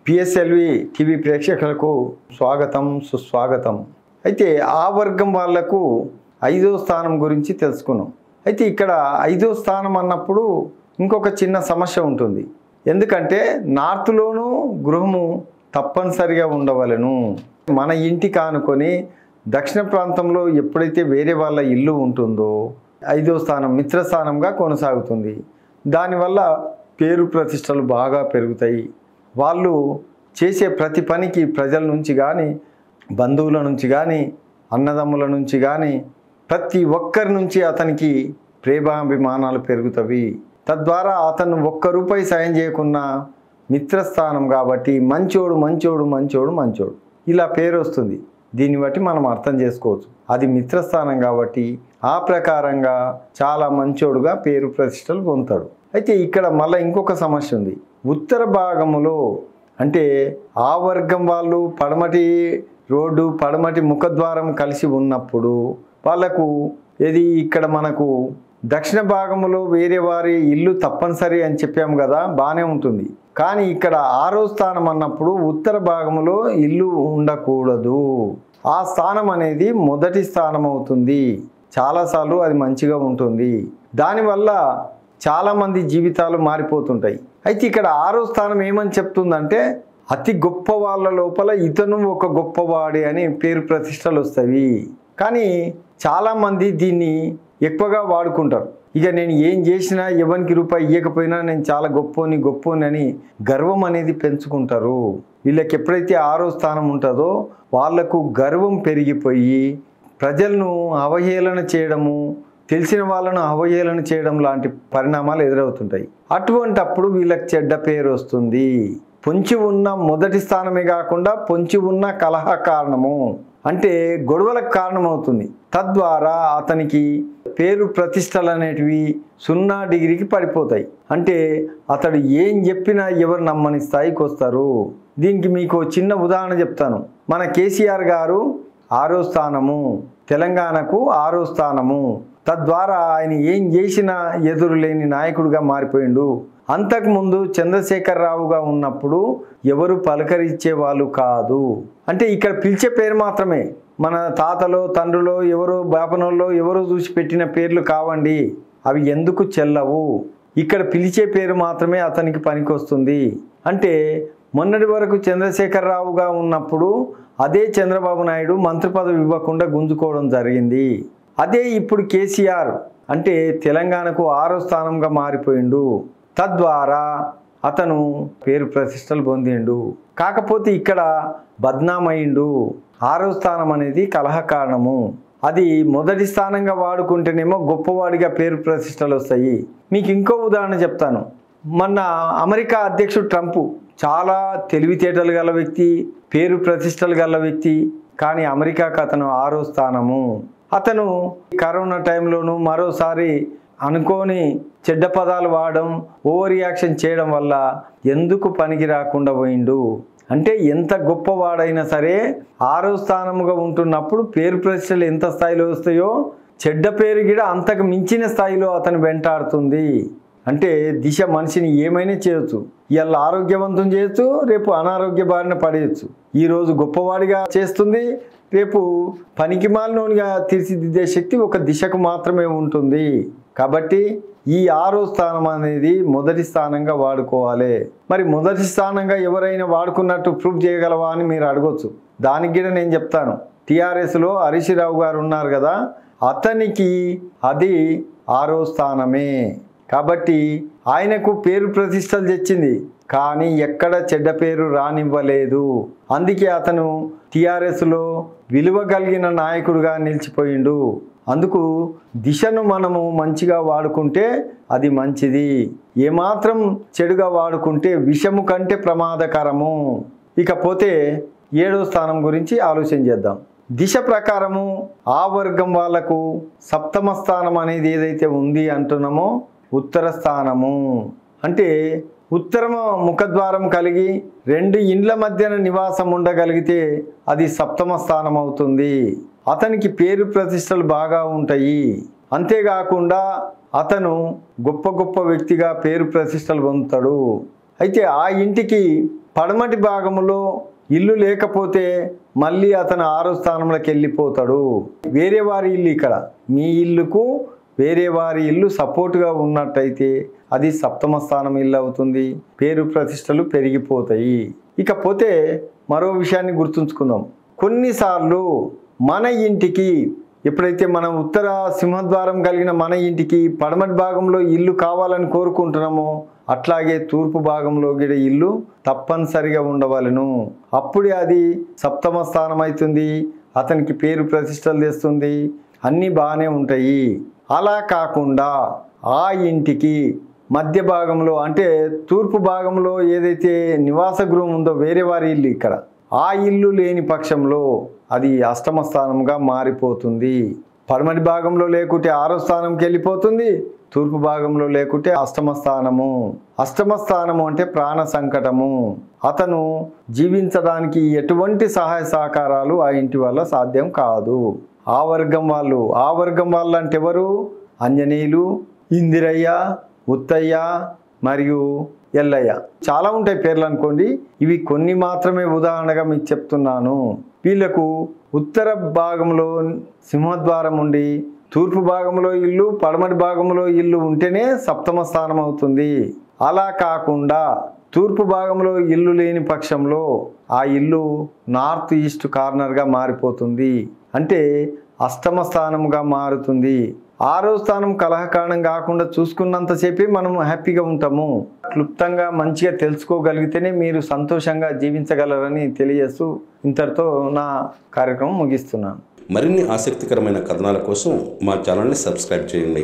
PSLV TV ప్రేక్షకులకు స్వాగతం సుస్వాగతం. అయితే ఆ వర్గం వాళ్లకు 5వ స్థానం గురించి తెలుసుకున్నాం. అయితే ఇక్కడ 5వ స్థానం అన్నప్పుడు ఇంకొక చిన్న సమస్య ఉంటుంది. ఎందుకంటే నార్త్లోనూ గృహము తప్పనిసరిగా ఉండవలను. మన ఇంటికి ఆనుకొని దక్షిణ ప్రాంతంలో ఎప్పుడైతే వేరే వాళ్ళ ఇల్లు ఉంటుందో 5వ స్థానం మిత్రస్థానంగా కొనసాగుతుంది. దానివల్ల పేరు ప్రతిష్టలు బాగా పెరుగుతాయి. వాళ్ళు చేసే ప్రతి పనికి ప్రజల నుంచి కానీ, బంధువుల నుంచి కానీ, అన్నదమ్ముల నుంచి కానీ, ప్రతి ఒక్కరి నుంచి అతనికి ప్రేమాభిమానాలు పెరుగుతాయి. తద్వారా అతను ఒక్క రూపాయి సాయం చేయకున్నా మిత్రస్థానం కాబట్టి మంచోడు మంచోడు మంచోడు మంచోడు ఇలా పేరు వస్తుంది. దీన్ని బట్టి మనం అర్థం చేసుకోవచ్చు. అది మిత్రస్థానం కాబట్టి ఆ ప్రకారంగా చాలా మంచోడుగా పేరు ప్రతిష్టలు పొందుతాడు. అయితే ఇక్కడ మళ్ళీ ఇంకొక సమస్య ఉంది. ఉత్తర భాగములో అంటే ఆ వర్గం వాళ్ళు పడమటి రోడ్డు పడమటి ముఖద్వారం కలిసి ఉన్నప్పుడు వాళ్ళకు ఏది ఇక్కడ మనకు దక్షిణ భాగంలో వేరే వారి ఇల్లు తప్పనిసరి అని చెప్పాము కదా, బాగానే ఉంటుంది. కానీ ఇక్కడ 6వ స్థానం అన్నప్పుడు ఉత్తర భాగంలో ఇల్లు ఉండకూడదు. ఆ స్థానం అనేది మొదటి స్థానం అవుతుంది. చాలాసార్లు అది మంచిగా ఉంటుంది. దానివల్ల చాలామంది జీవితాలు మారిపోతుంటాయి. అయితే ఇక్కడ 6వ స్థానం ఏమని చెప్తుందంటే అతి గొప్ప వాళ్ళ లోపల ఇతను ఒక గొప్పవాడే అని పేరు ప్రతిష్టలు వస్తాయి. కానీ చాలామంది దీన్ని ఎక్కువగా వాడుకుంటారు. ఇక నేను ఏం చేసినా ఎవరికి రూపాయి ఇవ్వకపోయినా నేను చాలా గొప్పోని అని గర్వం అనేది పెంచుకుంటారు. వీళ్ళకి ఎప్పుడైతే 6వ స్థానం ఉంటుందో వాళ్లకు గర్వం పెరిగిపోయి ప్రజలను అవహేళన చేయడము, తెలిసిన వాళ్ళను అవహేళన చేయడం లాంటి పరిణామాలు ఎదురవుతుంటాయి. అటువంటప్పుడు వీళ్ళకి చెడ్డ పేరు వస్తుంది. పొంచి ఉన్న మొదటి స్థానమే కాకుండా పొంచి ఉన్న కలహ కారణము అంటే గొడవలకు కారణమవుతుంది. తద్వారా అతనికి పేరు ప్రతిష్టలు అనేటివి 0 డిగ్రీకి పడిపోతాయి. అంటే అతడు ఏం చెప్పినా ఎవరు నమ్మని స్థాయికి వస్తారు. దీనికి మీకు చిన్న ఉదాహరణ చెప్తాను. మన కేసీఆర్ గారు 6వ స్థానము, తెలంగాణకు 6వ స్థానము. తద్వారా ఆయన ఏం చేసినా ఎదురులేని నాయకుడిగా మారిపోయిండు. అంతకుముందు చంద్రశేఖరరావుగా ఉన్నప్పుడు ఎవరు పలకరించే వాళ్ళు కాదు. అంటే ఇక్కడ పిలిచే పేరు మాత్రమే మన తాతలో తండ్రులో ఎవరో బాపనోళ్ళలో ఎవరో చూసి పెట్టిన పేర్లు కావండి. అవి ఎందుకు చెల్లవు. ఇక్కడ పిలిచే పేరు మాత్రమే అతనికి పనికొస్తుంది. అంటే మొన్నటి వరకు చంద్రశేఖరరావుగా ఉన్నప్పుడు అదే చంద్రబాబు నాయుడు మంత్రి పదవి ఇవ్వకుండా గుంజుకోవడం జరిగింది. అదే ఇప్పుడు కేసీఆర్ అంటే తెలంగాణకు 6వ స్థానంగా మారిపోయిండు. తద్వారా అతను పేరు ప్రతిష్టలు పొందిండు. కాకపోతే ఇక్కడ బద్నామయ్యిండు. 6వ స్థానం అనేది కలహ కారణము. అది మొదటి స్థానంగా వాడుకుంటేనేమో గొప్పవాడిగా పేరు ప్రతిష్టలు వస్తాయి. మీకు ఇంకో ఉదాహరణ చెప్తాను. మొన్న అమెరికా అధ్యక్షుడు ట్రంప్ చాలా తెలివితేటలు గల వ్యక్తి, పేరు ప్రతిష్టలు గల వ్యక్తి. కానీ అమెరికాకు అతను 6వ స్థానము. అతను కరోనా టైంలోనూ మరోసారి అనుకోని చెడ్డ పదాలు వాడడం, ఓవర్ రియాక్షన్ చేయడం వల్ల ఎందుకు పనికి రాకుండా పోయిండు. అంటే ఎంత గొప్పవాడైనా సరే 6వ స్థానముగా ఉంటున్నప్పుడు పేరు ప్రతిష్టలు ఎంత స్థాయిలో వస్తాయో చెడ్డ పేరు కూడా అంతకు మించిన స్థాయిలో అతను వెంటాడుతుంది. అంటే దిశ మనిషిని ఏమైనా చేయొచ్చు. ఇవాళ ఆరోగ్యవంతం చేయొచ్చు, రేపు అనారోగ్య బారిన పడేయచ్చు. ఈరోజు గొప్పవాడిగా చేస్తుంది, రేపు పనికిమాలినోనిగా తీర్చిదిద్దే శక్తి ఒక దిశకు మాత్రమే ఉంటుంది. కాబట్టి ఈ 6వ స్థానం అనేది మొదటి స్థానంగా వాడుకోవాలి. మరి మొదటి స్థానంగా ఎవరైనా వాడుకున్నట్టు ప్రూఫ్ చేయగలవా అని మీరు అడగొచ్చు. దానికి కూడా నేను చెప్తాను. టీఆర్ఎస్లో హరీష్ రావు గారు ఉన్నారు కదా, అతనికి అది 6వ స్థానమే. కాబట్టి ఆయనకు పేరు ప్రతిష్టలు తెచ్చింది, కానీ ఎక్కడ చెడ్డ పేరు రానివ్వలేదు. అందుకే అతను టీఆర్ఎస్లో విలువ కలిగిన నాయకుడిగా నిలిచిపోయిండు. అందుకు దిశను మనము మంచిగా వాడుకుంటే అది మంచిది. ఏమాత్రం చెడుగా వాడుకుంటే విషము కంటే ప్రమాదకరము. ఇకపోతే 7వ స్థానం గురించి ఆలోచన చేద్దాం. దిశ ప్రకారము ఆ వర్గం వాళ్లకు 7వ స్థానం అనేది ఏదైతే ఉంది అంటున్నామో ఉత్తర స్థానము. అంటే ఉత్తరమ ముఖద్వారం కలిగి 2 ఇండ్ల మధ్యన నివాసం ఉండగలిగితే అది 7వ స్థానం అవుతుంది. అతనికి పేరు ప్రతిష్టలు బాగా ఉంటాయి. అంతేకాకుండా అతను గొప్ప గొప్ప వ్యక్తిగా పేరు ప్రతిష్టలు పొందుతాడు. అయితే ఆ ఇంటికి పడమటి భాగంలో ఇల్లు లేకపోతే మళ్ళీ అతను 6వ స్థానంలోకి వెళ్ళిపోతాడు. వేరే వారి ఇల్లు, ఇక్కడ మీ ఇల్లుకు వేరే వారి ఇల్లు సపోర్ట్గా ఉన్నట్టయితే అది 7వ స్థానం ఇల్లు అవుతుంది. పేరు ప్రతిష్టలు పెరిగిపోతాయి. ఇకపోతే మరో విషయాన్ని గుర్తుంచుకుందాం. కొన్నిసార్లు మన ఇంటికి ఎప్పుడైతే మనం ఉత్తర సింహద్వారం కలిగిన మన ఇంటికి పడమటి భాగంలో ఇల్లు కావాలని కోరుకుంటున్నామో అట్లాగే తూర్పు భాగంలో గిడ ఇల్లు తప్పనిసరిగా ఉండవలను. అప్పుడే అది 7వ స్థానం అవుతుంది. అతనికి పేరు ప్రతిష్టలు తెస్తుంది. అన్నీ బాగానే ఉంటాయి. అలా కాకుండా ఆ ఇంటికి మధ్య భాగంలో అంటే తూర్పు భాగంలో ఏదైతే నివాస గృహం ఉందో వేరే వారి ఇల్లు, ఇక్కడ ఆ ఇల్లు లేని పక్షంలో అది 8వ స్థానంగా మారిపోతుంది. పడమటి భాగంలో లేకుంటే 6వ స్థానంకి వెళ్ళిపోతుంది. తూర్పు భాగంలో లేకుంటే 8వ స్థానము. 8వ స్థానము అంటే ప్రాణ సంకటము. అతను జీవించడానికి ఎటువంటి సహాయ సహకారాలు ఆ ఇంటి వల్ల సాధ్యం కాదు. ఆ వర్గం వాళ్ళు అంటే ఎవరు? అంజనీయులు, ఇందిరయ్య, ఉత్తయ్య మరియు ఎల్లయ్య. చాలా ఉంటాయి పేర్లు అనుకోండి. ఇవి కొన్ని మాత్రమే ఉదాహరణగా మీకు చెప్తున్నాను. వీళ్ళకు ఉత్తర భాగంలో సింహద్వారం ఉండి తూర్పు భాగంలో ఇల్లు, పడమటి భాగంలో ఇల్లు ఉంటేనే 7వ స్థానం అవుతుంది. అలా కాకుండా తూర్పు భాగంలో ఇల్లు లేని పక్షంలో ఆ ఇల్లు నార్త్ ఈస్ట్ కార్నర్గా మారిపోతుంది. అంటే 8వ స్థానంగా మారుతుంది. 6వ స్థానం కలహకారణం కాకుండా చూసుకున్నంతసేపే మనం హ్యాపీగా ఉంటాము. క్లుప్తంగా మంచిగా తెలుసుకోగలిగితేనే మీరు సంతోషంగా జీవించగలరని తెలియజేస్తూ ఇంతటితో నా కార్యక్రమం ముగిస్తున్నాను. మరిన్ని ఆసక్తికరమైన కథనాల కోసం మా ఛానల్ని సబ్స్క్రైబ్ చేయండి.